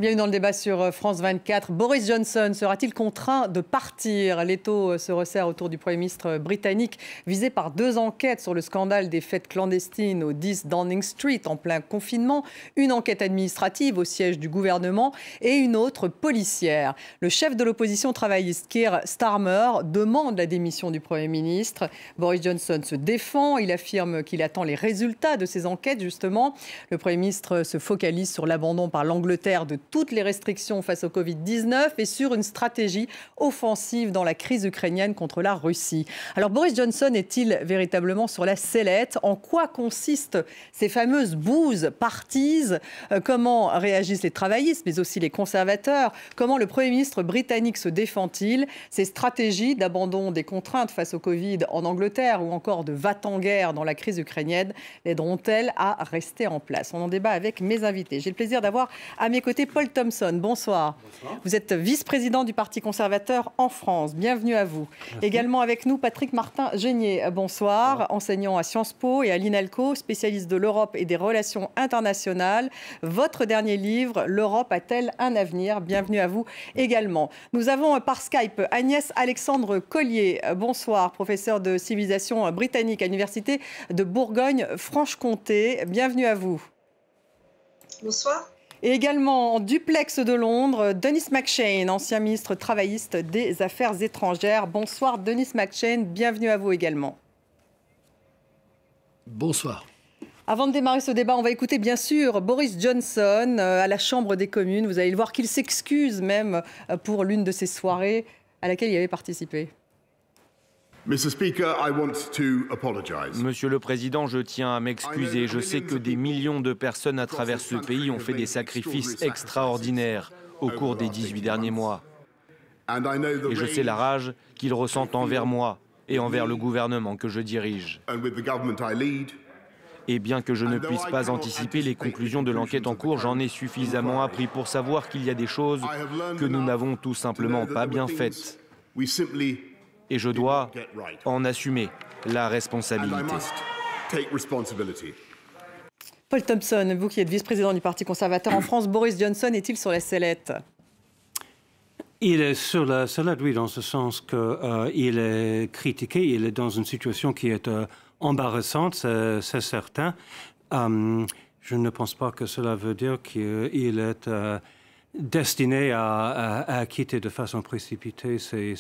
Bienvenue dans le débat sur France 24. Boris Johnson sera-t-il contraint de partir? L'étau se resserre autour du Premier ministre britannique, visé par 2 enquêtes sur le scandale des fêtes clandestines au 10 Downing Street en plein confinement, une enquête administrative au siège du gouvernement et une autre policière. Le chef de l'opposition travailliste, Keir Starmer, demande la démission du Premier ministre. Boris Johnson se défend. Il affirme qu'il attend les résultats de ces enquêtes, justement. Le Premier ministre se focalise sur l'abandon par l'Angleterre de toutes les restrictions face au Covid-19 et sur une stratégie offensive dans la crise ukrainienne contre la Russie. Alors Boris Johnson est-il véritablement sur la sellette? En quoi consistent ces fameuses bouses parties? Comment réagissent les travaillistes, mais aussi les conservateurs? Comment le Premier ministre britannique se défend-il? Ces stratégies d'abandon des contraintes face au Covid en Angleterre ou encore de va-t-en-guerre dans la crise ukrainienne l'aideront-elles à rester en place? On en débat avec mes invités. J'ai le plaisir d'avoir à mes côtés Paul Thompson. Bonsoir. Bonsoir. Vous êtes vice-président du Parti conservateur en France. Bienvenue à vous. Merci. Également avec nous, Patrick Martin-Génier. Bonsoir. Bonsoir. Enseignant à Sciences Po et à l'INALCO, spécialiste de l'Europe et des relations internationales. Votre dernier livre, L'Europe a-t-elle un avenir? Bienvenue à vous également. Nous avons par Skype Agnès Alexandre Collier. Bonsoir, professeur de civilisation britannique à l'Université de Bourgogne-Franche-Comté. Bienvenue à vous. Bonsoir. Et également en duplex de Londres, Denis McShane, ancien ministre travailliste des Affaires étrangères. Bonsoir Denis McShane, bienvenue à vous également. Bonsoir. Avant de démarrer ce débat, on va écouter bien sûr Boris Johnson à la Chambre des communes. Vous allez le voir qu'il s'excuse même pour l'une de ces soirées à laquelle il avait participé. Monsieur le Président, je tiens à m'excuser. Je sais que des millions de personnes à travers ce pays ont fait des sacrifices extraordinaires au cours des 18 derniers mois. Et je sais la rage qu'ils ressentent envers moi et envers le gouvernement que je dirige. Et bien que je ne puisse pas anticiper les conclusions de l'enquête en cours, j'en ai suffisamment appris pour savoir qu'il y a des choses que nous n'avons tout simplement pas bien faites. Et je dois en assumer la responsabilité. Paul Thompson, vous qui êtes vice-président du Parti conservateur en France, Boris Johnson est-il sur la sellette? Il est sur la sellette, oui, dans ce sens qu'il est critiqué. Il est dans une situation qui est embarrassante, c'est certain. Je ne pense pas que cela veut dire qu'il est destiné à quitter de façon précipitée ses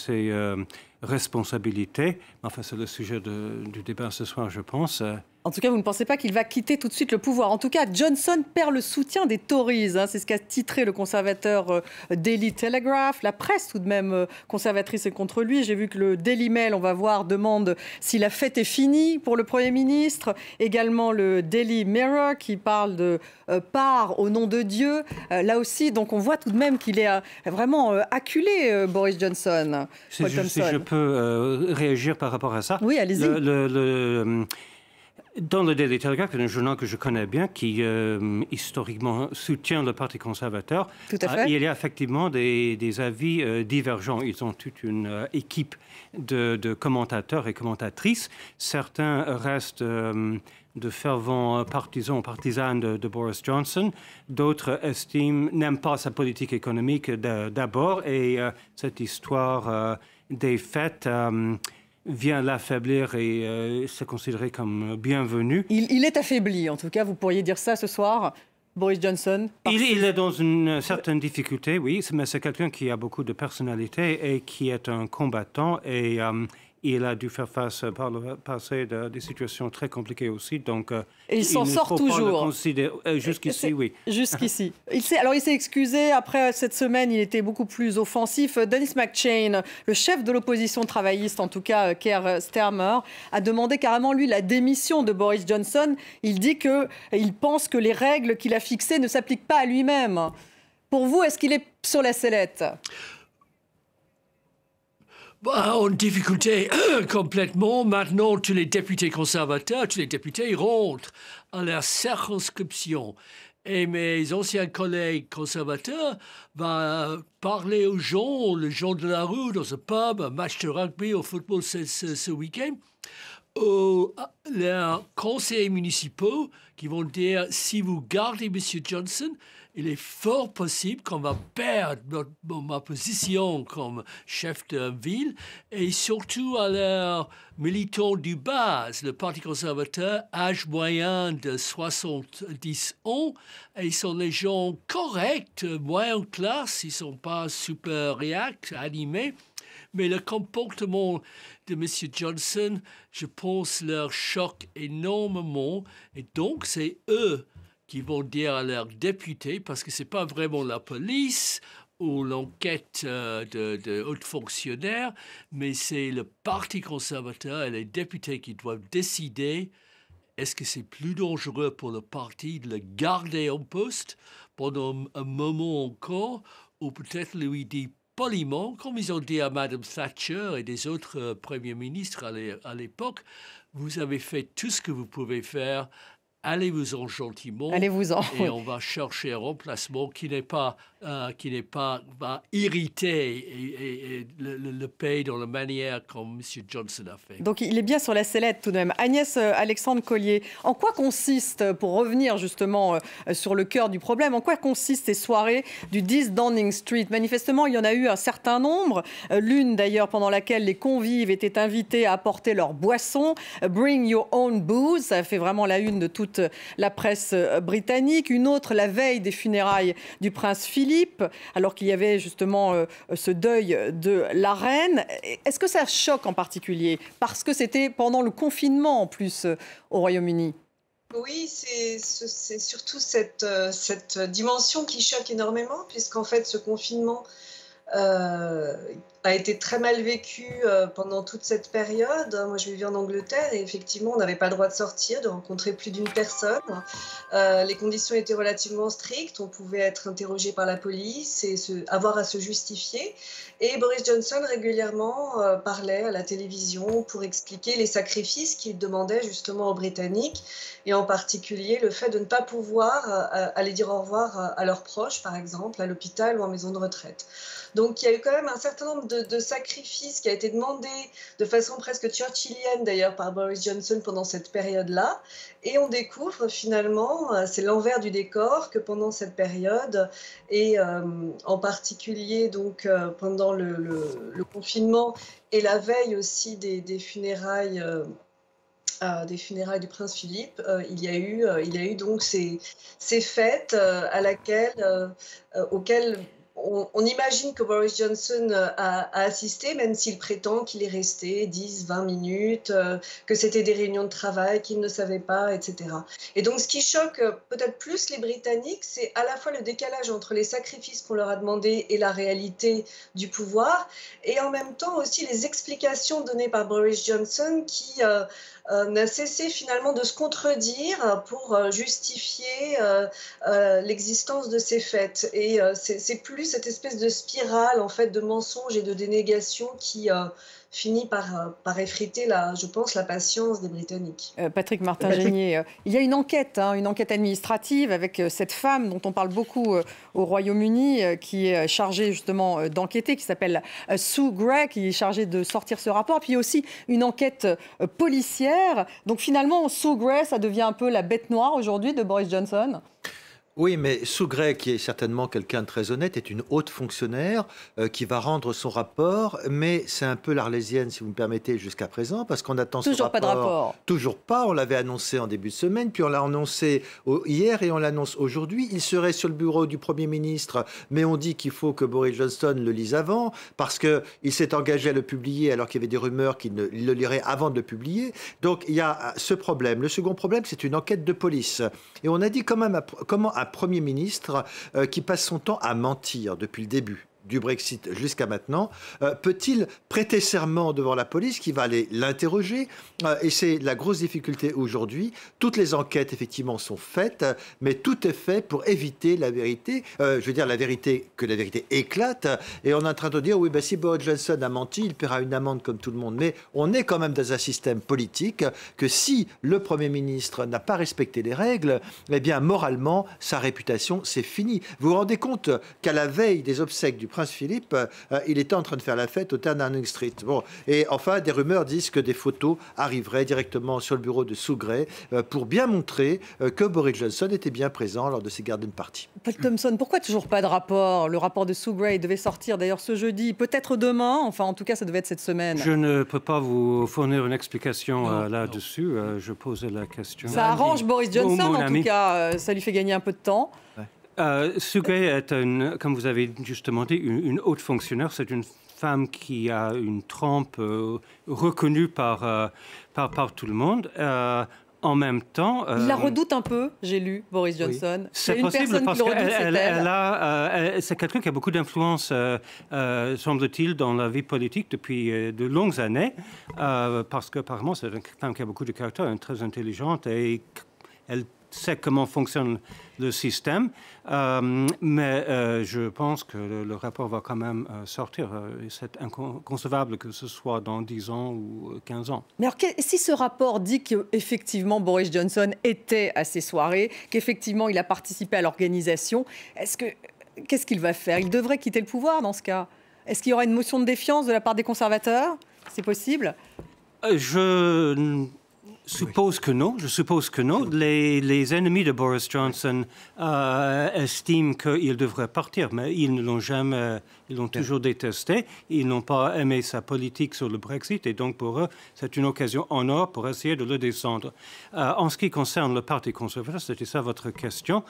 responsabilités. Enfin, c'est le sujet du débat ce soir, je pense. En tout cas, vous ne pensez pas qu'il va quitter tout de suite le pouvoir. En tout cas, Johnson perd le soutien des Tories. C'est ce qu'a titré le conservateur Daily Telegraph. La presse, tout de même, conservatrice est contre lui. J'ai vu que le Daily Mail, on va voir, demande si la fête est finie pour le Premier ministre. Également le Daily Mirror qui parle de part au nom de Dieu. Là aussi, donc on voit tout de même qu'il est vraiment acculé, Boris Johnson. Si je peux réagir par rapport à ça. Oui, allez-y. Dans le Daily Telegraph, un journal que je connais bien, qui historiquement soutient le Parti conservateur, tout à fait. Il y a effectivement des avis divergents. Ils ont toute une équipe de commentateurs et commentatrices. Certains restent de fervents partisans de Boris Johnson. D'autres n'aiment pas sa politique économique d'abord. Et cette histoire des fêtes vient l'affaiblir et c'est considéré comme bienvenu. Il est affaibli, en tout cas, vous pourriez dire ça ce soir, Boris Johnson. Il est dans une certaine difficulté, oui, mais c'est quelqu'un qui a beaucoup de personnalité et qui est un combattant et il a dû faire face par le passé à des situations très compliquées aussi. Donc, et il s'en sort toujours. Jusqu'ici, oui. Jusqu'ici. Il s'est excusé. Après cette semaine, il était beaucoup plus offensif. Denis McShane, le chef de l'opposition travailliste, en tout cas Keir Starmer, a demandé carrément, lui, la démission de Boris Johnson. Il dit qu'il pense que les règles qu'il a fixées ne s'appliquent pas à lui-même. Pour vous, est-ce qu'il est sur la sellette ? En difficulté complètement. Maintenant, tous les députés conservateurs, tous les députés rentrent à leur circonscription. Et mes anciens collègues conservateurs va parler aux gens, les gens de la rue, dans un pub, un match de rugby, au football ce week-end, les conseillers municipaux qui vont dire si vous gardez M. Johnson, il est fort possible qu'on va perdre ma position comme chef de ville, et surtout à leurs militants du base, le Parti conservateur, âge moyen de 70 ans, et ils sont des gens corrects, moyenne classe, ils ne sont pas super animés. Mais le comportement de M. Johnson, je pense, leur choque énormément. Et donc, c'est eux qui vont dire à leurs députés, parce que ce n'est pas vraiment la police ou l'enquête de hauts fonctionnaires, mais c'est le Parti conservateur et les députés qui doivent décider est-ce que c'est plus dangereux pour le parti de le garder en poste pendant un moment encore, ou peut-être lui dire poliment, comme ils ont dit à Mme Thatcher et des autres premiers ministres à l'époque, vous avez fait tout ce que vous pouvez faire, allez-vous-en gentiment. Allez-vous-en. Et on va chercher un remplacement qui n'est pas va irriter et le pays dans la manière comme M. Johnson a fait. Donc il est bien sur la sellette tout de même. Agnès Alexandre-Collier, en quoi consiste, pour revenir justement sur le cœur du problème, en quoi consistent ces soirées du 10 Downing Street? Manifestement, il y en a eu un certain nombre. L'une d'ailleurs pendant laquelle les convives étaient invités à apporter leur boisson. Bring your own booze, ça fait vraiment la une de toute la presse britannique. Une autre la veille des funérailles du prince Philippe, alors qu'il y avait justement ce deuil de la reine. Est-ce que ça choque en particulier? Parce que c'était pendant le confinement en plus au Royaume-Uni. Oui, c'est surtout cette dimension qui choque énormément, puisqu'en fait ce confinement a été très mal vécu pendant toute cette période. Moi, je vivais en Angleterre et effectivement, on n'avait pas le droit de sortir, de rencontrer plus d'une personne. Les conditions étaient relativement strictes. On pouvait être interrogé par la police et avoir à se justifier. Et Boris Johnson régulièrement parlait à la télévision pour expliquer les sacrifices qu'il demandait justement aux Britanniques, et en particulier le fait de ne pas pouvoir aller dire au revoir à leurs proches, par exemple, à l'hôpital ou en maison de retraite. Donc il y a eu quand même un certain nombre de sacrifices qui a été demandé de façon presque churchillienne d'ailleurs par Boris Johnson pendant cette période-là. Et on découvre finalement, c'est l'envers du décor, que pendant cette période, et en particulier donc, pendant le confinement et la veille aussi des funérailles du prince Philippe, il y a eu donc ces fêtes auxquelles on imagine que Boris Johnson a assisté, même s'il prétend qu'il est resté 10-20 minutes, que c'était des réunions de travail qu'il ne savait pas, etc. Et donc ce qui choque peut-être plus les Britanniques, c'est à la fois le décalage entre les sacrifices qu'on leur a demandés et la réalité du pouvoir, et en même temps aussi les explications données par Boris Johnson qui n'a cessé finalement de se contredire pour justifier l'existence de ces fêtes. Et c'est plus cette espèce de spirale en fait de mensonges et de dénégation qui finit par effriter, je pense, la patience des Britanniques. Patrick Martin-Genier, il y a une enquête administrative avec cette femme dont on parle beaucoup au Royaume-Uni, qui est chargée justement d'enquêter, qui s'appelle Sue Gray, qui est chargée de sortir ce rapport. Puis il y a aussi une enquête policière. Donc finalement, Sue Gray, ça devient un peu la bête noire aujourd'hui de Boris Johnson. Oui, mais Sue Gray, qui est certainement quelqu'un de très honnête, est une haute fonctionnaire qui va rendre son rapport, mais c'est un peu l'arlésienne, si vous me permettez, jusqu'à présent, parce qu'on attend toujours ce rapport. Toujours pas de rapport. Toujours pas, on l'avait annoncé en début de semaine, puis on l'a annoncé hier et on l'annonce aujourd'hui. Il serait sur le bureau du Premier ministre, mais on dit qu'il faut que Boris Johnson le lise avant, parce qu'il s'est engagé à le publier alors qu'il y avait des rumeurs qu'il le lirait avant de le publier. Donc il y a ce problème. Le second problème, c'est une enquête de police. Et on a dit comment un Premier ministre qui passe son temps à mentir depuis le début. du Brexit jusqu'à maintenant, peut-il prêter serment devant la police qui va aller l'interroger? Et c'est la grosse difficulté aujourd'hui. Toutes les enquêtes, effectivement, sont faites, mais tout est fait pour éviter la vérité. Je veux dire, que la vérité éclate. Et on est en train de dire, oui, ben, si Boris Johnson a menti, il paiera une amende comme tout le monde. Mais on est quand même dans un système politique que si le Premier ministre n'a pas respecté les règles, eh bien, moralement, sa réputation, c'est fini. Vous vous rendez compte qu'à la veille des obsèques du prince Philippe, il était en train de faire la fête au 10 Downing Street. Bon. Et enfin, des rumeurs disent que des photos arriveraient directement sur le bureau de Sue Gray pour bien montrer que Boris Johnson était bien présent lors de ces garden parties. Paul Thompson, pourquoi toujours pas de rapport? Le rapport de Sue Gray devait sortir d'ailleurs ce jeudi, peut-être demain, enfin en tout cas ça devait être cette semaine. Je ne peux pas vous fournir une explication là-dessus, je posais la question. Ça arrange Boris Johnson en tout cas, ça lui fait gagner un peu de temps. Sue Gray est, comme vous avez justement dit, une haute fonctionnaire. C'est une femme qui a une trempe reconnue par tout le monde. En même temps... Il la redoute un peu, j'ai lu, Boris Johnson. Oui. C'est possible parce qu'elle c'est quelqu'un qui a beaucoup d'influence, semble-t-il, dans la vie politique depuis de longues années, parce qu'apparemment, c'est une femme qui a beaucoup de caractère, très intelligente, et elle sait comment fonctionne le système, mais je pense que le rapport va quand même sortir. C'est inconcevable que ce soit dans 10 ans ou 15 ans. Mais alors, si ce rapport dit qu'effectivement Boris Johnson était à ces soirées, qu'effectivement il a participé à l'organisation, qu'est-ce qu'il va faire? Il devrait quitter le pouvoir dans ce cas. Est-ce qu'il y aura une motion de défiance de la part des conservateurs? C'est possible? Je suppose que non. Je suppose que non. Les ennemis de Boris Johnson estiment qu'il devrait partir, mais ils ne l'ont jamais. Ils l'ont toujours détesté. Ils n'ont pas aimé sa politique sur le Brexit, et donc pour eux, c'est une occasion en or pour essayer de le descendre. En ce qui concerne le Parti conservateur, c'était ça votre question.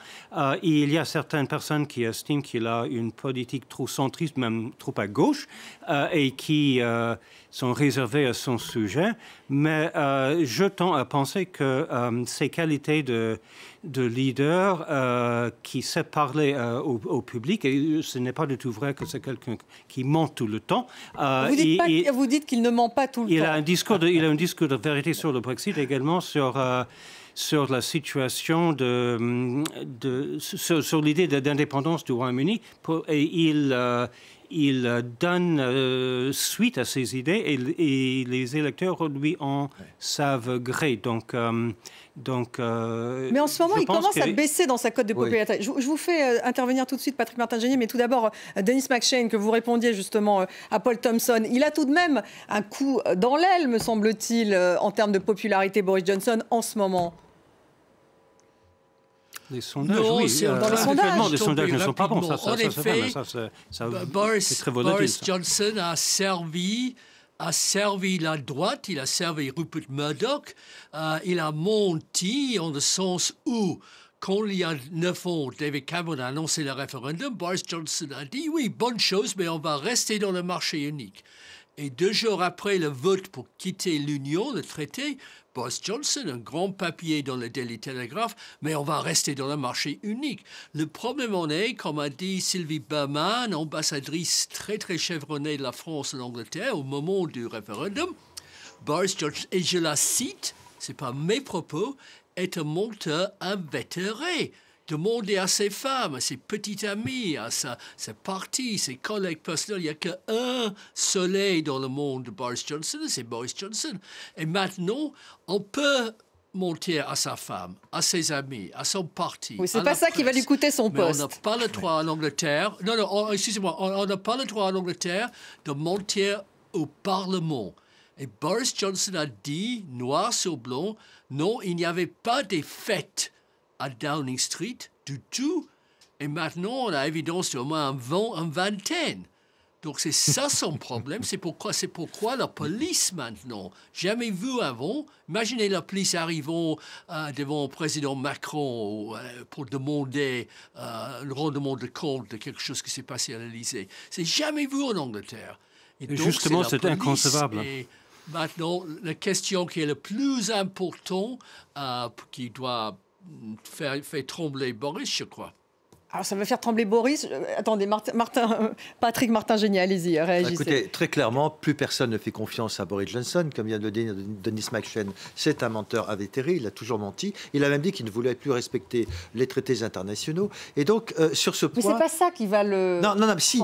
Il y a certaines personnes qui estiment qu'il a une politique trop centriste, même trop à gauche, et qui sont réservées à son sujet. Mais je tends à penser que ses qualités de leader qui sait parler au public, et ce n'est pas du tout vrai que c'est quelqu'un qui ment tout le temps. Vous dites qu'il ne ment pas tout le temps. Il a un discours de vérité sur le Brexit, également sur la situation sur l'idée d'indépendance du Royaume-Uni. Il donne suite à ses idées et les électeurs lui en savent gré. Mais en ce moment, il commence à baisser dans sa cote de popularité. Oui. Je vous fais intervenir tout de suite Patrick Martin-Génier, mais tout d'abord, Denis McShane, que vous répondiez justement à Paul Thompson. Il a tout de même un coup dans l'aile, me semble-t-il, en termes de popularité, Boris Johnson, en ce moment. Les sondages, non, oui. Dans les sondages. Les sondages ne sont pas bons. En effet, Boris Johnson a servi la droite, il a servi Rupert Murdoch, il a menti en le sens où, quand il y a 9 ans, David Cameron a annoncé le référendum, Boris Johnson a dit oui, bonne chose, mais on va rester dans le marché unique. Et 2 jours après le vote pour quitter l'Union, le traité, Boris Johnson, un grand papier dans le Daily Telegraph, mais on va rester dans le marché unique. Le problème en est, comme a dit Sylvie Berman, ambassadrice très très chevronnée de la France en Angleterre au moment du référendum, Boris Johnson, et je la cite, c'est pas mes propos, est un menteur invétéré. Demandez à ses femmes, à ses petites amies, à ses partis, ses collègues personnels. Il n'y a qu'un soleil dans le monde de Boris Johnson, c'est Boris Johnson. Et maintenant, on peut mentir à sa femme, à ses amis, à son parti. Oui, c'est pas ça qui va lui coûter son poste. On n'a pas le droit en Angleterre. Non, excusez-moi, on n'a pas le droit en Angleterre de mentir au Parlement. Et Boris Johnson a dit, noir sur blanc, non, il n'y avait pas des fêtes à Downing Street du tout. Et maintenant, on a évidence d'au moins une vingtaine. Donc, c'est ça son problème. C'est pourquoi la police, maintenant, jamais vu avant. Imaginez la police arrivant devant le président Macron pour demander le rendement de compte de quelque chose qui s'est passé à l'Élysée. C'est jamais vu en Angleterre. Et donc, justement, c'est inconcevable. Et maintenant, la question qui est le plus importante, qui doit faire trembler Boris, je crois. Alors ça va faire trembler Boris. Attendez, Patrick Martin-Geniez, allez-y, réagissez. Écoutez, très clairement, plus personne ne fait confiance à Boris Johnson. Comme vient de le dire Denis McShane, c'est un menteur invétéré, il a toujours menti. Il a même dit qu'il ne voulait plus respecter les traités internationaux. Et donc, sur ce point... Mais c'est pas ça qui va le... Non, si,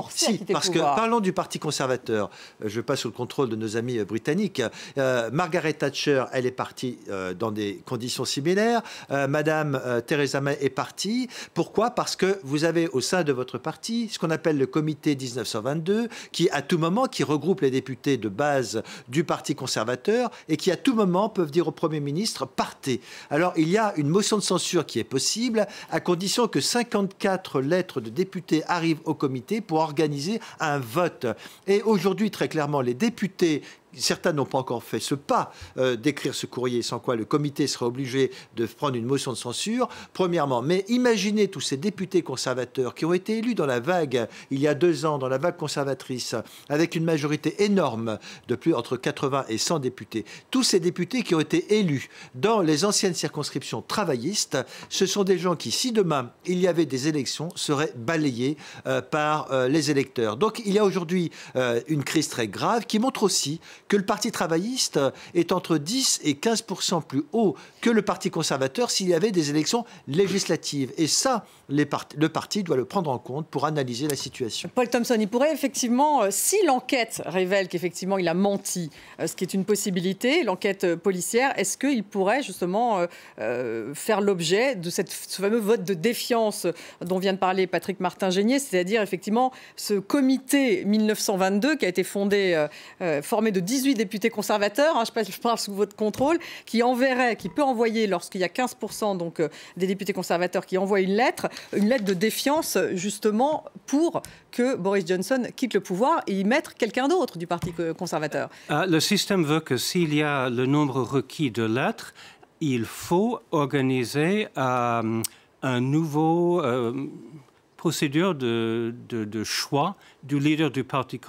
parce que parlons du Parti conservateur. Je passe sous le contrôle de nos amis britanniques. Margaret Thatcher, elle est partie dans des conditions similaires. Madame Theresa May est partie. Pourquoi? Parce que vous avez au sein de votre parti ce qu'on appelle le comité 1922, qui à tout moment, qui regroupe les députés de base du Parti conservateur et qui à tout moment peuvent dire au Premier ministre « partez ». Alors il y a une motion de censure qui est possible à condition que 54 lettres de députés arrivent au comité pour organiser un vote. Et aujourd'hui, très clairement, les députés... Certains n'ont pas encore fait ce pas d'écrire ce courrier, sans quoi le comité serait obligé de prendre une motion de censure, premièrement. Mais imaginez tous ces députés conservateurs qui ont été élus dans la vague, il y a 2 ans, dans la vague conservatrice, avec une majorité énorme de plus entre 80 et 100 députés. Tous ces députés qui ont été élus dans les anciennes circonscriptions travaillistes, ce sont des gens qui, si demain il y avait des élections, seraient balayés par les électeurs. Donc il y a aujourd'hui une crise très grave qui montre aussi que le Parti travailliste est entre 10 et 15% plus haut que le Parti conservateur s'il y avait des élections législatives. Et ça, le parti doit le prendre en compte pour analyser la situation. Paul Thompson, il pourrait effectivement, si l'enquête révèle qu'effectivement il a menti, ce qui est une possibilité, l'enquête policière, est-ce qu'il pourrait justement faire l'objet de ce fameux vote de défiance dont vient de parler Patrick Martin-Geniez, c'est-à-dire effectivement ce comité 1922 qui a été formé de 18 députés conservateurs, je parle sous votre contrôle, qui peut envoyer, lorsqu'il y a 15% donc, des députés conservateurs qui envoient une lettre de défiance justement pour que Boris Johnson quitte le pouvoir et y mettre quelqu'un d'autre du Parti conservateur. Le système veut que s'il y a le nombre requis de lettres, il faut organiser un nouveau procédure de choix du leader du parti.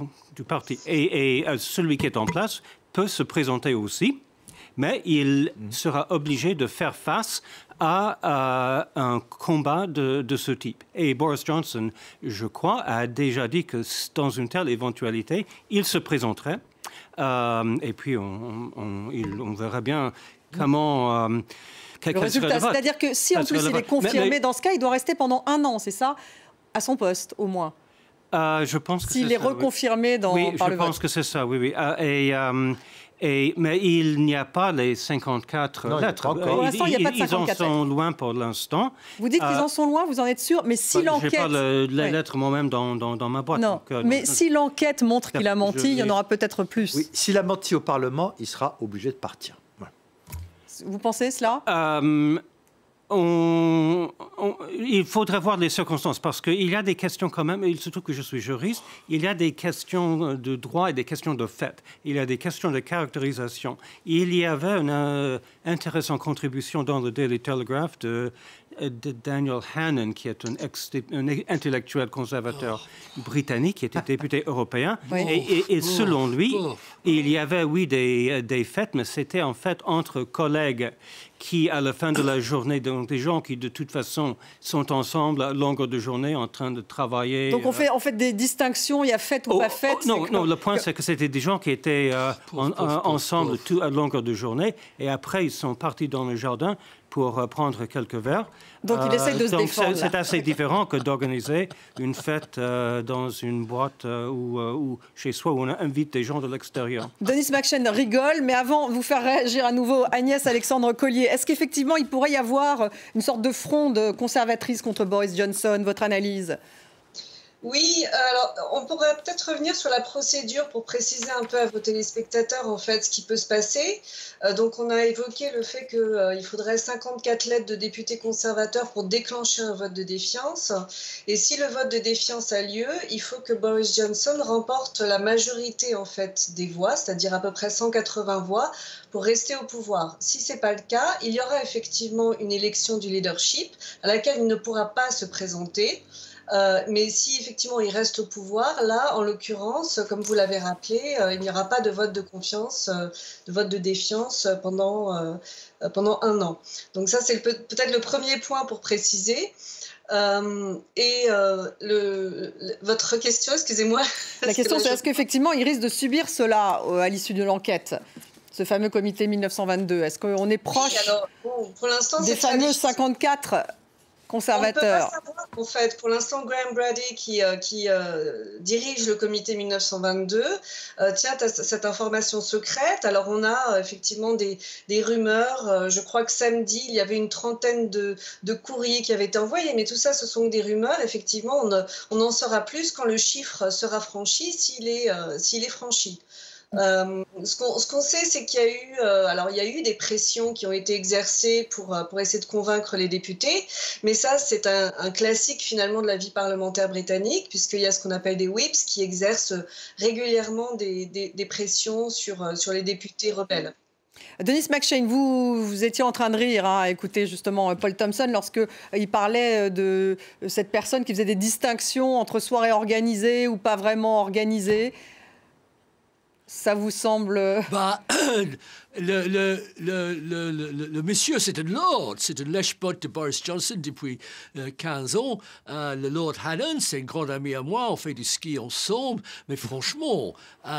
Et celui qui est en place peut se présenter aussi, mais il sera obligé de faire face à un combat de ce type. Et Boris Johnson, je crois, a déjà dit que dans une telle éventualité, il se présenterait. Et puis, on verra bien comment... le résultat, c'est-à-dire que si en plus il est confirmé, dans ce cas, il doit rester pendant 1 an, c'est ça, à son poste, au moins. Je pense que s'il est reconfirmé par le vote. Oui, je pense que c'est ça, oui. Mais il n'y a pas les 54 lettres. Pour l'instant, il n'y a pas de 54 lettres. Ils en sont loin pour l'instant. Vous dites qu'ils en sont loin, vous en êtes sûr? Mais si l'enquête... Je n'ai pas les lettres moi-même dans ma boîte. Non, mais si l'enquête montre qu'il a menti, il y en aura peut-être plus. Oui, s'il a menti au Parlement, il sera obligé de partir. Voilà. Vous pensez cela? Il faudrait voir les circonstances, parce qu'il y a des questions quand même, et surtout que je suis juriste, il y a des questions de droit et des questions de fait. Il y a des questions de caractérisation. Il y avait une intéressante contribution dans le Daily Telegraph de Daniel Hannan, qui est un intellectuel conservateur britannique, qui était député européen. Et selon lui, il y avait, oui, des faits, mais c'était en fait entre collègues qui, à la fin de la journée, donc des gens qui, de toute façon, sont ensemble à longueur de journée en train de travailler. Donc on fait des distinctions, il y a fait ou pas fait? Non, le point, c'est que c'était des gens qui étaient ensemble à longueur de journée, et après, ils sont partis dans le jardin pour prendre quelques verres. Donc il essaie de se défendre. C'est assez différent que d'organiser une fête dans une boîte ou chez soi où on invite des gens de l'extérieur. Denis McShane rigole, mais avant de vous faire réagir à nouveau, Agnès Alexandre Collier, est-ce qu'effectivement il pourrait y avoir une sorte de fronde conservatrice contre Boris Johnson? Votre analyse? Oui, alors on pourrait peut-être revenir sur la procédure pour préciser un peu à vos téléspectateurs en fait ce qui peut se passer. Donc on a évoqué le fait qu'il faudrait 54 lettres de députés conservateurs pour déclencher un vote de défiance. Et si le vote de défiance a lieu, il faut que Boris Johnson remporte la majorité en fait des voix, c'est-à-dire à peu près 180 voix, pour rester au pouvoir. Si ce n'est pas le cas, il y aura effectivement une élection du leadership à laquelle il ne pourra pas se présenter. Mais si effectivement il reste au pouvoir, là, en l'occurrence, comme vous l'avez rappelé, il n'y aura pas de vote de confiance, de vote de défiance pendant 1 an. Donc ça, c'est peut-être le premier point pour préciser. Votre question, excusez-moi. La question, c'est est-ce qu'effectivement, il risque de subir cela à l'issue de l'enquête, ce fameux comité 1922? Est-ce qu'on est proche pour l'instant, des fameux 54 conservateurs? On ne peut pas savoir, en fait. Pour l'instant, Graham Brady, qui dirige le comité 1922, tient à cette information secrète. Alors, on a effectivement des rumeurs. Je crois que samedi, il y avait une trentaine de courriers qui avaient été envoyés. Mais tout ça, ce sont des rumeurs. Effectivement, on en saura plus quand le chiffre sera franchi, s'il est franchi. Ce qu'on sait, c'est qu'il y a eu des pressions qui ont été exercées pour essayer de convaincre les députés, mais ça, c'est un classique finalement de la vie parlementaire britannique, puisqu'il y a ce qu'on appelle des whips qui exercent régulièrement des pressions sur les députés rebelles. Denis McShane, vous étiez en train de rire à écouter justement Paul Thompson lorsqu'il parlait de cette personne qui faisait des distinctions entre soirées organisées ou pas vraiment organisées. Ça vous semble... Le monsieur, c'est un lord, c'est un lèche-botte de Boris Johnson depuis 15 ans. Le lord Hannon, c'est un grand ami à moi, on fait du ski ensemble. Mais franchement,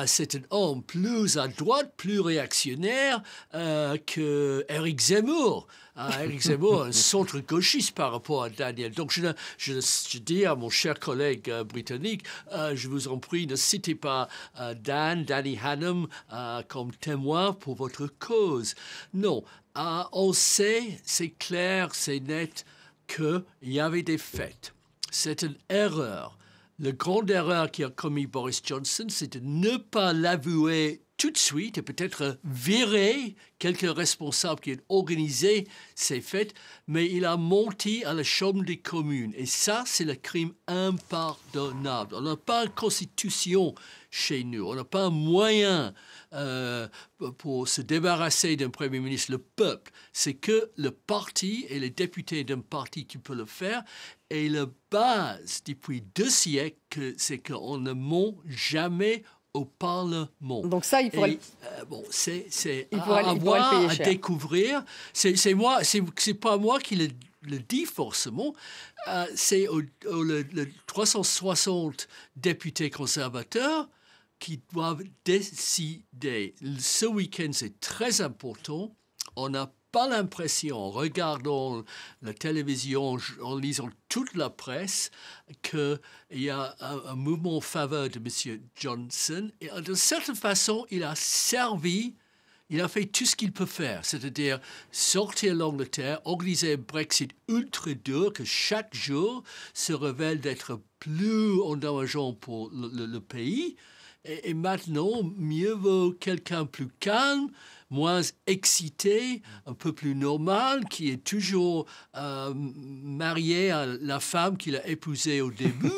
c'est un homme plus à droite, plus réactionnaire que Eric Zemmour. Eric Zemmour, un centre-gauchiste par rapport à Daniel. Donc, je dis à mon cher collègue britannique, je vous en prie, ne citez pas Danny Hannon comme témoin pour votre cause. Non, on sait, c'est clair, c'est net, qu'il y avait des faits. C'est une erreur. La grande erreur qu'a commis Boris Johnson, c'est de ne pas l'avouer tout de suite et peut-être virer quelques responsables qui ont organisé ces fêtes, mais il a menti à la Chambre des communes. Et ça, c'est le crime impardonnable. On n'a pas une constitution chez nous. On n'a pas un moyen pour se débarrasser d'un Premier ministre. Le peuple, c'est que le parti et les députés d'un parti qui peut le faire. Et la base, depuis 2 siècles, c'est qu'on ne ment jamais au Parlement. Donc ça, il pourrait... c'est à découvrir. C'est pas moi qui le dis forcément. C'est les 360 députés conservateurs qui doivent décider. Ce week-end, c'est très important. On n'a pas l'impression, en regardant la télévision, en lisant toute la presse, qu'il y a un mouvement en faveur de M. Johnson. Et d'une certaine façon, il a fait tout ce qu'il peut faire, c'est-à-dire sortir l'Angleterre, organiser un Brexit ultra dur, que chaque jour se révèle d'être plus endommageant pour le pays. Et maintenant, mieux vaut quelqu'un plus calme, moins excité, un peu plus normal, qui est toujours marié à la femme qu'il a épousée au début.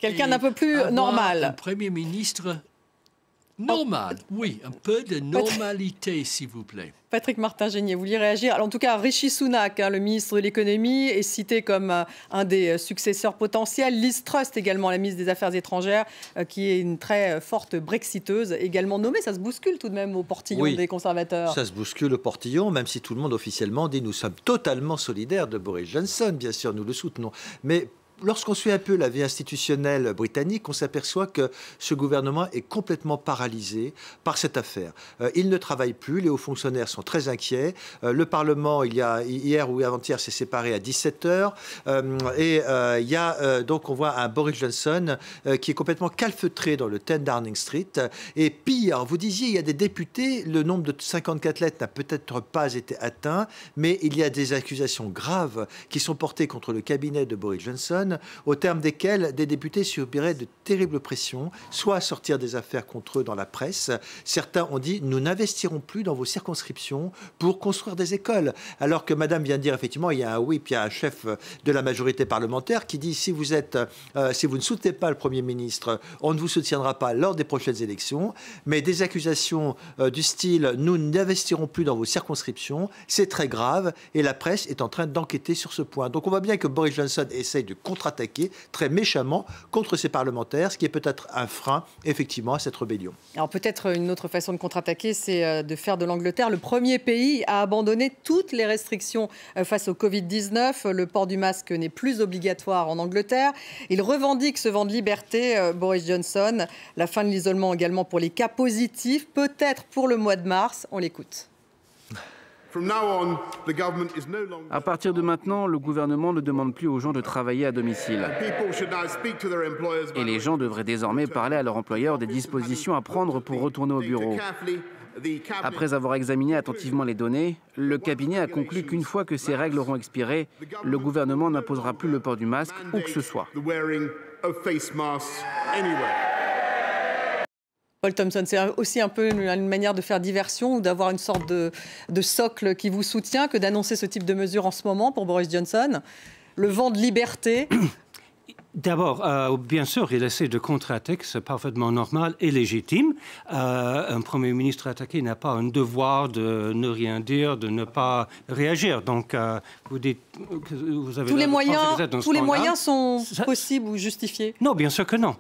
Quelqu'un d'un peu plus normal. Un Premier ministre normal, oui, un peu de normalité, s'il vous plaît. Patrick Martin-Genier, vous vouliez réagir? Alors, en tout cas, Rishi Sunak, le ministre de l'économie, est cité comme un des successeurs potentiels. Liz Truss, également la ministre des Affaires étrangères, qui est une très forte brexiteuse, également nommée. Ça se bouscule tout de même au portillon des conservateurs. Ça se bouscule au portillon, même si tout le monde officiellement dit nous sommes totalement solidaires de Boris Johnson. Bien sûr, nous le soutenons. Mais lorsqu'on suit un peu la vie institutionnelle britannique, on s'aperçoit que ce gouvernement est complètement paralysé par cette affaire. Il ne travaille plus, les hauts fonctionnaires sont très inquiets. Le Parlement, hier ou avant-hier, s'est séparé à 17h. Donc on voit un Boris Johnson qui est complètement calfeutré dans le 10 Downing Street. Et pire, vous disiez, il y a des députés, le nombre de 54 lettres n'a peut-être pas été atteint, mais il y a des accusations graves qui sont portées contre le cabinet de Boris Johnson, au terme desquels des députés subiraient de terribles pressions, soit à sortir des affaires contre eux dans la presse. Certains ont dit « nous n'investirons plus dans vos circonscriptions pour construire des écoles ». Alors que madame vient de dire, effectivement, il y a un chef de la majorité parlementaire qui dit « si vous ne soutenez pas le Premier ministre, on ne vous soutiendra pas lors des prochaines élections ». Mais des accusations du style « nous n'investirons plus dans vos circonscriptions », c'est très grave et la presse est en train d'enquêter sur ce point. Donc on voit bien que Boris Johnson essaye de contre-attaquer très méchamment contre ces parlementaires, ce qui est peut-être un frein, effectivement, à cette rébellion. Alors peut-être une autre façon de contre-attaquer, c'est de faire de l'Angleterre le premier pays à abandonner toutes les restrictions face au Covid-19. Le port du masque n'est plus obligatoire en Angleterre. Il revendique ce vent de liberté, Boris Johnson. La fin de l'isolement également pour les cas positifs, peut-être pour le mois de mars. On l'écoute. À partir de maintenant, le gouvernement ne demande plus aux gens de travailler à domicile. Et les gens devraient désormais parler à leur employeur des dispositions à prendre pour retourner au bureau. Après avoir examiné attentivement les données, le cabinet a conclu qu'une fois que ces règles auront expiré, le gouvernement n'imposera plus le port du masque où que ce soit. Paul Thompson, c'est aussi un peu une manière de faire diversion ou d'avoir une sorte de socle qui vous soutient que d'annoncer ce type de mesures en ce moment pour Boris Johnson. Le vent de liberté. D'abord, bien sûr, il essaie de contre-attaquer, c'est parfaitement normal et légitime. Un Premier ministre attaqué n'a pas un devoir de ne rien dire, de ne pas réagir. Donc, vous dites que vous avez... Tous les moyens sont possibles ou justifiés? Non, bien sûr que non.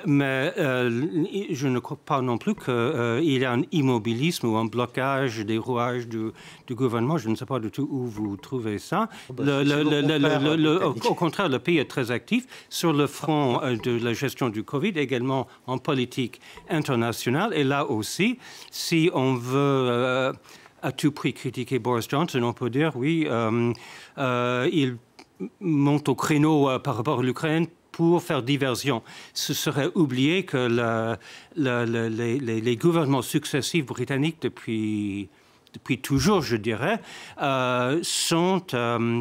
Mais je ne crois pas non plus qu'il y a un immobilisme ou un blocage des rouages du gouvernement. Je ne sais pas du tout où vous trouvez ça. Au contraire, le pays est très actif sur le front de la gestion du Covid, également en politique internationale. Et là aussi, si on veut à tout prix critiquer Boris Johnson, on peut dire, oui, il monte au créneau par rapport à l'Ukraine pour faire diversion. Ce serait oublier que les gouvernements successifs britanniques depuis toujours, je dirais, sont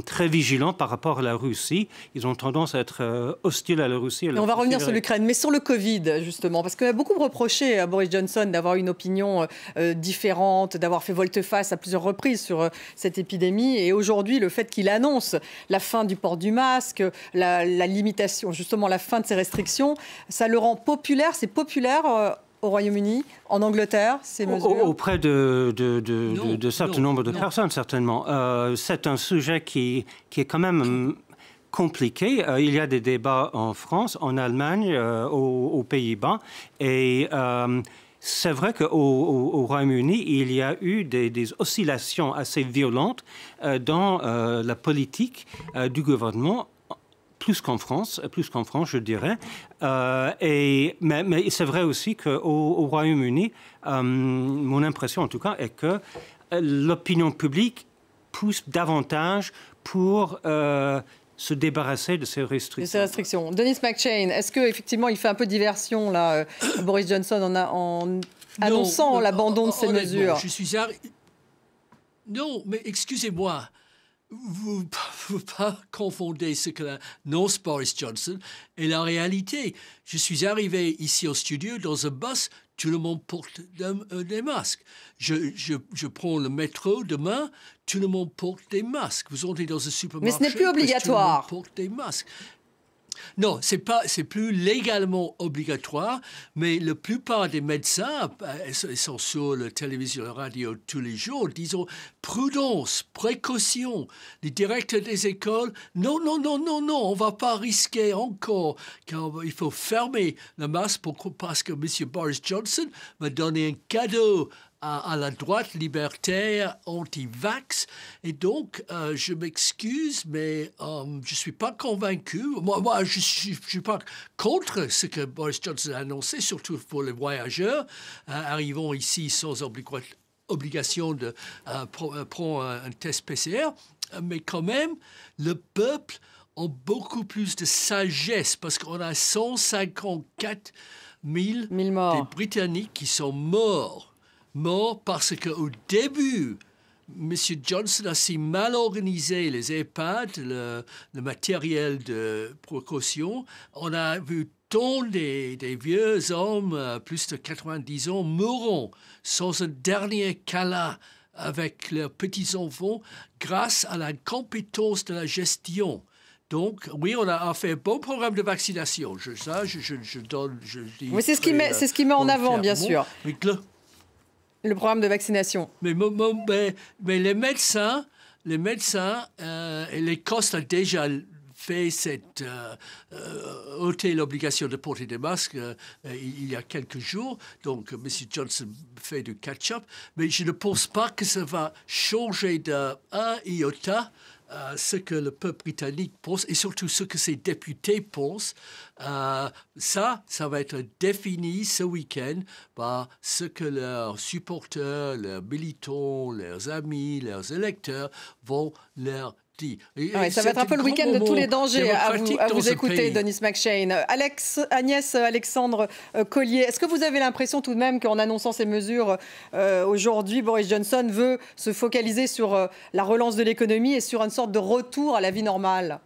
très vigilants par rapport à la Russie. Ils ont tendance à être hostiles à la Russie. On va revenir sur l'Ukraine, mais sur le Covid, justement, parce qu'on a beaucoup reproché à Boris Johnson d'avoir une opinion différente, d'avoir fait volte-face à plusieurs reprises sur cette épidémie. Et aujourd'hui, le fait qu'il annonce la fin du port du masque, la limitation, justement la fin de ces restrictions, ça le rend populaire. C'est populaire au Royaume-Uni, en Angleterre, ces mesures? Auprès de certain nombre de personnes, certainement. C'est un sujet qui est quand même compliqué. Il y a des débats en France, en Allemagne, aux Pays-Bas. Et c'est vrai qu'au Royaume-Uni, il y a eu des oscillations assez violentes dans la politique du gouvernement, plus qu'en France, je dirais. Mais c'est vrai aussi qu'au Royaume-Uni, mon impression en tout cas est que l'opinion publique pousse davantage pour se débarrasser de ces restrictions. Denis McShane, est-ce qu'effectivement il fait un peu diversion, là, Boris Johnson, en annonçant l'abandon de ces mesures? Non, mais excusez-moi. Vous ne pas confondez ce que annonce Boris Johnson et la réalité. Je suis arrivé ici au studio dans un bus, tout le monde porte des masques. Je prends le métro demain, tout le monde porte des masques. Vous entrez dans un supermarché, mais ce n'est plus obligatoire. Tout le monde porte des masques. Non, c'est plus légalement obligatoire, mais la plupart des médecins, ils sont sur la télévision, la radio tous les jours, disons prudence, précaution. Les directeurs des écoles, non, on va pas risquer encore. Il faut fermer le masque parce que M. Boris Johnson m'a donné un cadeau à la droite libertaire anti-vax. Et donc, je m'excuse, mais je ne suis pas convaincu. Moi je suis pas contre ce que Boris Johnson a annoncé, surtout pour les voyageurs arrivant ici sans obligation de prendre un test PCR. Mais quand même, le peuple a beaucoup plus de sagesse parce qu'on a 154 000 des Britanniques qui sont morts parce qu'au début, M. Johnson a si mal organisé les EHPAD, le matériel de précaution. On a vu tant des vieux hommes, plus de 90 ans, mourant sans un dernier câlin avec leurs petits-enfants grâce à la compétence de la gestion. Donc, oui, on a fait un bon programme de vaccination. Je dis. Oui, c'est ce qui met en avant, bien sûr. Le programme de vaccination. Mais les médecins, et l'Écosse a déjà fait ôter l'obligation de porter des masques il y a quelques jours. Donc, M. Johnson fait du catch-up. Mais je ne pense pas que ça va changer d'un iota ce que le peuple britannique pense et surtout ce que ses députés pensent. Ça va être défini ce week-end par ce que leurs supporters, leurs militants, leurs amis, leurs électeurs vont leur dire. Ça va être un peu le week-end de tous les dangers à vous écouter, Denis McShane. Agnès Alexandre Collier, est-ce que vous avez l'impression tout de même qu'en annonçant ces mesures aujourd'hui, Boris Johnson veut se focaliser sur la relance de l'économie et sur une sorte de retour à la vie normale ?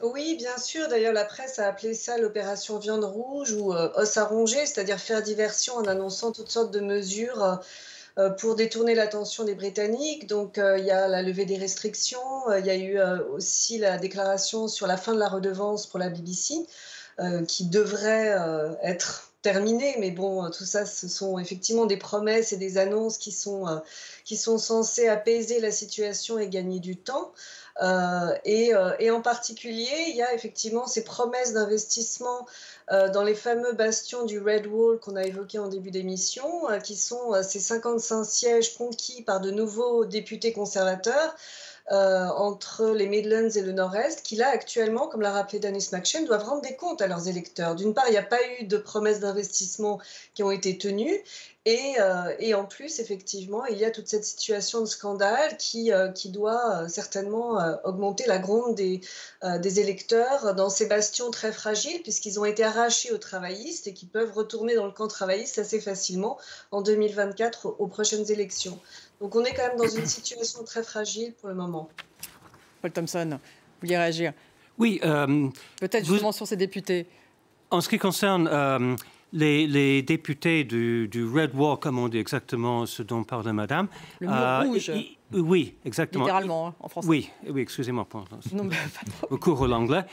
Oui, bien sûr. D'ailleurs, la presse a appelé ça l'opération viande rouge ou os à ronger, c'est-à-dire faire diversion en annonçant toutes sortes de mesures pour détourner l'attention des Britanniques. Donc, il y a la levée des restrictions, il y a eu aussi la déclaration sur la fin de la redevance pour la BBC, qui devrait être terminée. Mais bon, tout ça, ce sont effectivement des promesses et des annonces qui sont censées apaiser la situation et gagner du temps. Et en particulier, il y a effectivement ces promesses d'investissement dans les fameux bastions du Red Wall qu'on a évoqués en début d'émission, qui sont ces 55 sièges conquis par de nouveaux députés conservateurs entre les Midlands et le Nord-Est, qui là actuellement, comme l'a rappelé Denis McShane, doivent rendre des comptes à leurs électeurs. D'une part, il n'y a pas eu de promesses d'investissement qui ont été tenues, et en plus, effectivement, il y a toute cette situation de scandale qui doit certainement augmenter la gronde des électeurs dans ces bastions très fragiles, puisqu'ils ont été arrachés aux travaillistes et qui peuvent retourner dans le camp travailliste assez facilement en 2024 aux prochaines élections. Donc on est quand même dans une situation très fragile pour le moment. Paul Thompson, vous vouliez réagir ? Oui. Peut-être justement sur ces députés. En ce qui concerne les députés du Red Wall, comme on dit exactement ce dont parle Madame. Le mur rouge. Oui, exactement. Littéralement, en français. Oui, excusez-moi pour le cours au l'anglais.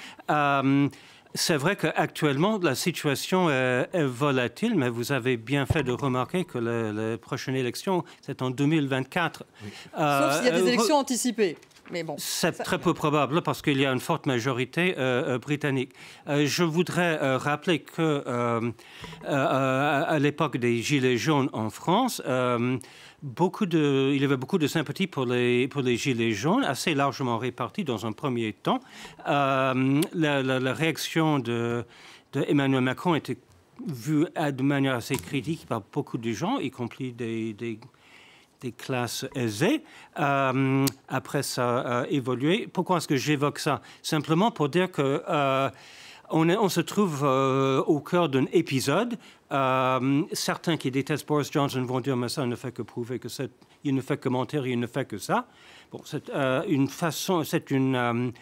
C'est vrai qu'actuellement, la situation est volatile, mais vous avez bien fait de remarquer que la prochaine élection, c'est en 2024. Oui. Sauf s'il y a des élections anticipées. Mais bon, c'est très peu probable parce qu'il y a une forte majorité britannique. Je voudrais rappeler que à l'époque des Gilets jaunes en France, il y avait beaucoup de sympathie pour les Gilets jaunes, assez largement réparties dans un premier temps. La réaction de Emmanuel Macron était vue de manière assez critique par beaucoup de gens, y compris des classes aisées. Après, ça a évolué. Pourquoi est-ce que j'évoque ça? Simplement pour dire que on se trouve au cœur d'un épisode. Certains qui détestent Boris Johnson vont dire mais ça ne fait que prouver que il ne fait que mentir, il ne fait que ça. Bon, c'est une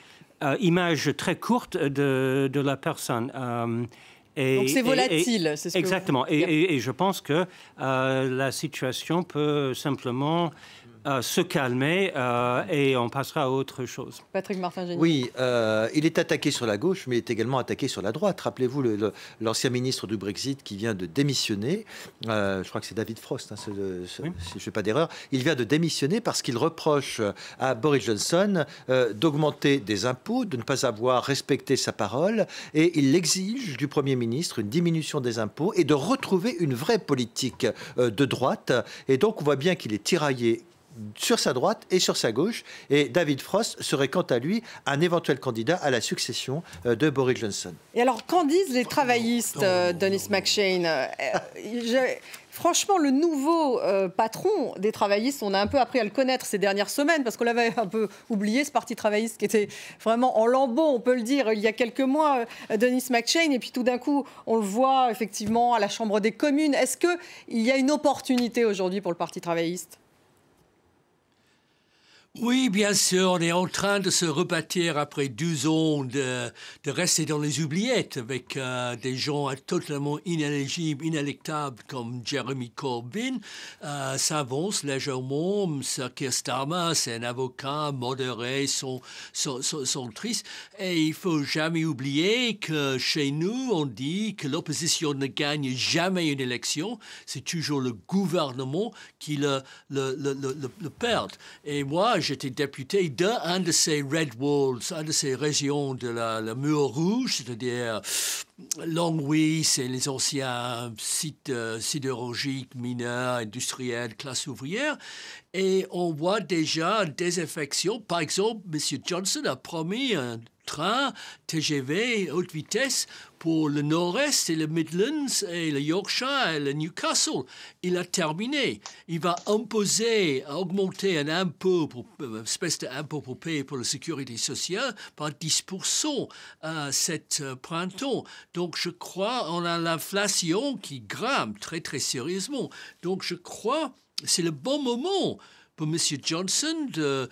image très courte de la personne. Donc c'est volatile, c'est ce exactement. Que et je pense que la situation peut simplement se calmer et on passera à autre chose. Patrick Martin-Génier. Oui, il est attaqué sur la gauche, mais il est également attaqué sur la droite. Rappelez-vous l'ancien ministre du Brexit qui vient de démissionner. Je crois que c'est David Frost, si je ne fais pas d'erreur. Il vient de démissionner parce qu'il reproche à Boris Johnson d'augmenter des impôts, de ne pas avoir respecté sa parole, et il exige du Premier ministre une diminution des impôts et de retrouver une vraie politique de droite. Et donc on voit bien qu'il est tiraillé sur sa droite et sur sa gauche. Et David Frost serait quant à lui un éventuel candidat à la succession de Boris Johnson. Et alors, qu'en disent les travaillistes, Denis McShane? Franchement, le nouveau patron des travaillistes, on a un peu appris à le connaître ces dernières semaines, parce qu'on l'avait un peu oublié, ce parti travailliste qui était vraiment en lambeaux, on peut le dire, il y a quelques mois, Denis McShane, et puis tout d'un coup, on le voit effectivement à la Chambre des communes. Est-ce qu'il y a une opportunité aujourd'hui pour le parti travailliste ? Oui, bien sûr, on est en train de se rebâtir après 12 ans de rester dans les oubliettes avec des gens totalement inéligibles, inélectables comme Jeremy Corbyn. Ça avance légèrement. Sir Keir Starmer, c'est un avocat modéré, centriste. Et il ne faut jamais oublier que chez nous, on dit que l'opposition ne gagne jamais une élection. C'est toujours le gouvernement qui le perd. Et moi, j'étais député d'un de ces Red Walls, un de ces régions de la Mur Rouge, c'est-à-dire Longwy, c'est les anciens sites sidérurgiques, mineurs, industriels, classe ouvrière. Et on voit déjà des infections. Par exemple, M. Johnson a promis un train TGV haute vitesse pour le Nord-Est et le Midlands et le Yorkshire et le Newcastle. Il a terminé. Il va augmenter un impôt, une espèce d'impôt pour payer pour la sécurité sociale par 10% cet printemps. Donc je crois on a l'inflation qui grimpe très très sérieusement. Donc je crois c'est le bon moment pour M. Johnson de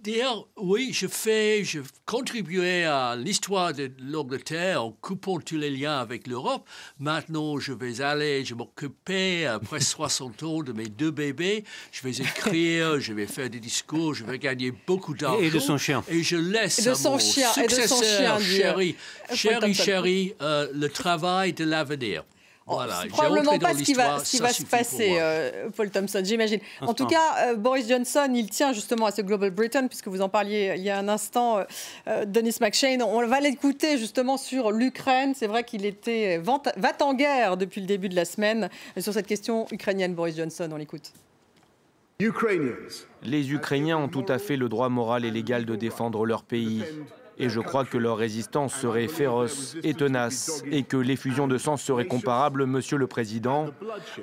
dire, oui, je contribuais à l'histoire de l'Angleterre en coupant tous les liens avec l'Europe. Maintenant, je vais m'occuper, après 60 ans, de mes 2 bébés. Je vais écrire, je vais faire des discours, je vais gagner beaucoup d'argent. Et de son chien. Et je laisse à mon successeur, chéri, le travail de l'avenir. Voilà, c'est probablement pas ce qui va se passer, Paul Thompson, j'imagine. En tout cas, Boris Johnson, il tient justement à ce Global Britain, puisque vous en parliez il y a un instant, Denis McShane. On va l'écouter justement sur l'Ukraine. C'est vrai qu'il était va-t-en-guerre depuis le début de la semaine. Sur cette question ukrainienne, Boris Johnson, on l'écoute. Les Ukrainiens ont tout à fait le droit moral et légal de défendre leur pays. Et je crois que leur résistance serait féroce et tenace et que l'effusion de sang serait comparable, Monsieur le Président,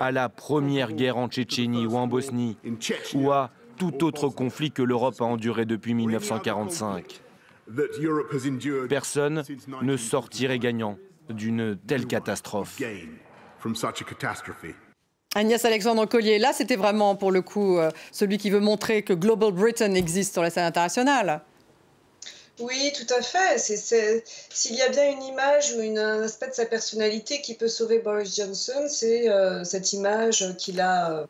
à la première guerre en Tchétchénie ou en Bosnie ou à tout autre conflit que l'Europe a enduré depuis 1945. Personne ne sortirait gagnant d'une telle catastrophe. Agnès Alexandre-Collier, là c'était vraiment pour le coup celui qui veut montrer que Global Britain existe sur la scène internationale. Oui, tout à fait. S'il y a bien une image ou un aspect de sa personnalité qui peut sauver Boris Johnson, c'est cette image qu'il a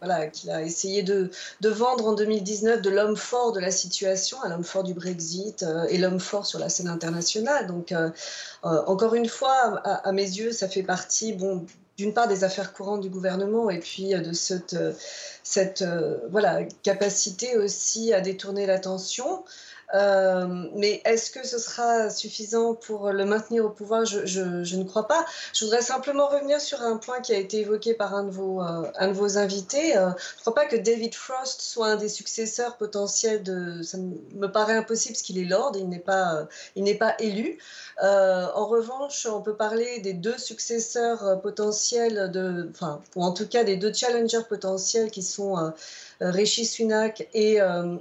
essayé de vendre en 2019 de l'homme fort de la situation, un homme fort du Brexit et l'homme fort sur la scène internationale. Donc, encore une fois, à mes yeux, ça fait partie, d'une part des affaires courantes du gouvernement et puis de cette capacité aussi à détourner l'attention. Mais est-ce que ce sera suffisant pour le maintenir au pouvoir? Je ne crois pas. Je voudrais simplement revenir sur un point qui a été évoqué par un de vos invités. Je ne crois pas que David Frost soit un des successeurs potentiels ça me paraît impossible parce qu'il est Lord, il n'est pas élu. En revanche, on peut parler des 2 successeurs potentiels, ou en tout cas des 2 challengers potentiels qui sont Rishi Sunak et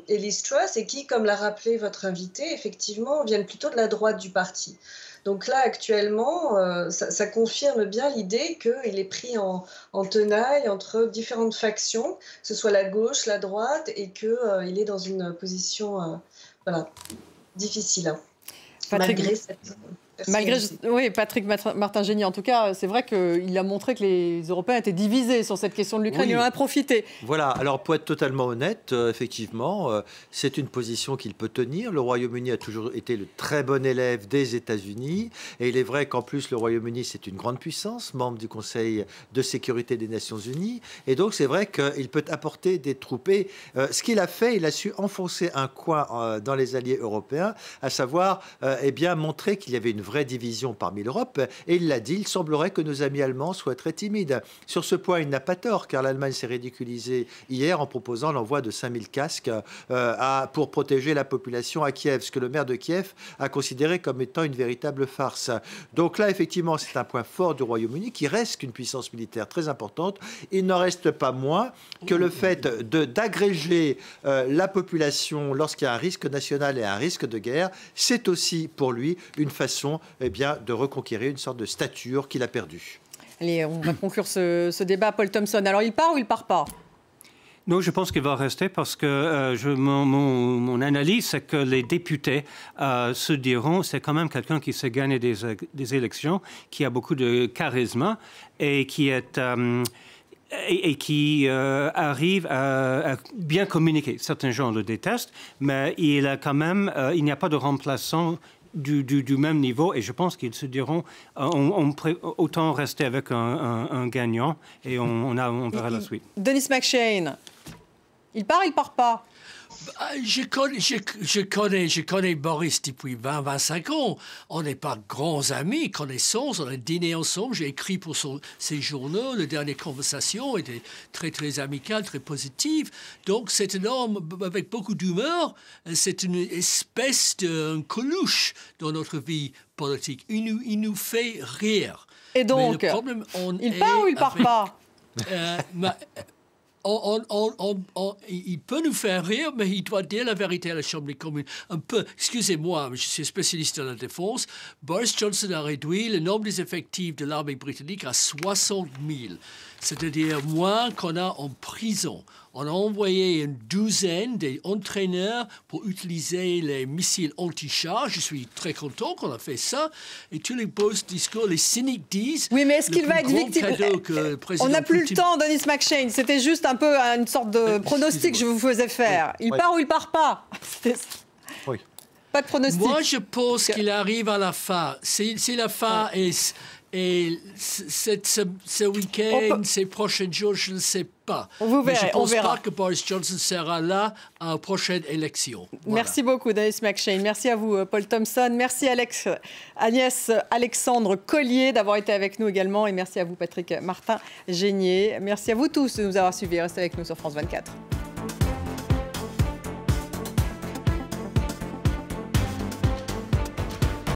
Liz Truss, et qui, comme l'a rappelé votre invité, effectivement, viennent plutôt de la droite du parti. Donc là, actuellement, ça confirme bien l'idée qu'il est pris en tenaille entre différentes factions, que ce soit la gauche, la droite, et qu'il est dans une position difficile. Oui, Patrick Martin-Gény, en tout cas, c'est vrai qu'il a montré que les Européens étaient divisés sur cette question de l'Ukraine. Oui. Il en a profité. Voilà, alors pour être totalement honnête, effectivement, c'est une position qu'il peut tenir. Le Royaume-Uni a toujours été le très bon élève des États-Unis. Et il est vrai qu'en plus, le Royaume-Uni, c'est une grande puissance, membre du Conseil de sécurité des Nations Unies. Et donc, c'est vrai qu'il peut apporter des troupes. Et ce qu'il a fait, il a su enfoncer un coin dans les alliés européens, à savoir montrer qu'il y avait une vraie division parmi l'Europe. Et il l'a dit, il semblerait que nos amis allemands soient très timides. Sur ce point, il n'a pas tort, car l'Allemagne s'est ridiculisée hier en proposant l'envoi de 5000 casques pour protéger la population à Kiev, ce que le maire de Kiev a considéré comme étant une véritable farce. Donc là, effectivement, c'est un point fort du Royaume-Uni, qui reste une puissance militaire très importante. Il n'en reste pas moins que le fait d'agréger la population lorsqu'il y a un risque national et un risque de guerre, c'est aussi pour lui une façon de reconquérir une sorte de stature qu'il a perdue. Allez, on va conclure ce débat, Paul Thompson. Alors, il part ou il part pas? Non, je pense qu'il va rester parce que mon analyse, c'est que les députés se diront, c'est quand même quelqu'un qui sait gagner des élections, qui a beaucoup de charisme et qui est... Et qui arrive à bien communiquer. Certains gens le détestent, mais il n'y a pas de remplaçant du même niveau, et je pense qu'ils se diront autant rester avec un gagnant, et on verra la suite. Denis McShane. Il part, il part pas? Je connais Boris depuis 20-25 ans. On n'est pas grands amis, connaissances, on a dîné ensemble, j'ai écrit pour ses journaux, la dernière conversation était très, très amicale, très positive. Donc c'est un homme avec beaucoup d'humeur, c'est une espèce de coluche dans notre vie politique. Il nous fait rire. Et donc, il part ou il part pas? Il peut nous faire rire, mais il doit dire la vérité à la Chambre des communes. Un peu, excusez-moi, je suis spécialiste de la défense. Boris Johnson a réduit le nombre des effectifs de l'armée britannique à 60 000, c'est-à-dire moins qu'on a en prison. On a envoyé une douzaine d'entraîneurs pour utiliser les missiles anti-char. Je suis très content qu'on a fait ça. Et tous les beaux discours, les cyniques disent... Oui, mais est-ce qu'il va être victime? On n'a plus le temps, Denis McShane. C'était juste un peu une sorte de pronostic que je vous faisais faire. Il part ou il part pas? Oui. Pas de pronostic. Moi, je pense qu'il arrive à la fin. Si la fin est... Et ce week-end, ces prochains jours, je ne sais pas. Vous verrez, mais je ne pense pas que Boris Johnson sera là à la prochaine élection. Voilà. Merci beaucoup, Denis McShane. Merci à vous, Paul Thompson. Merci Agnès Alexandre Collier d'avoir été avec nous également. Et merci à vous, Patrick Martin-Génier. Merci à vous tous de nous avoir suivis. Restez avec nous sur France 24.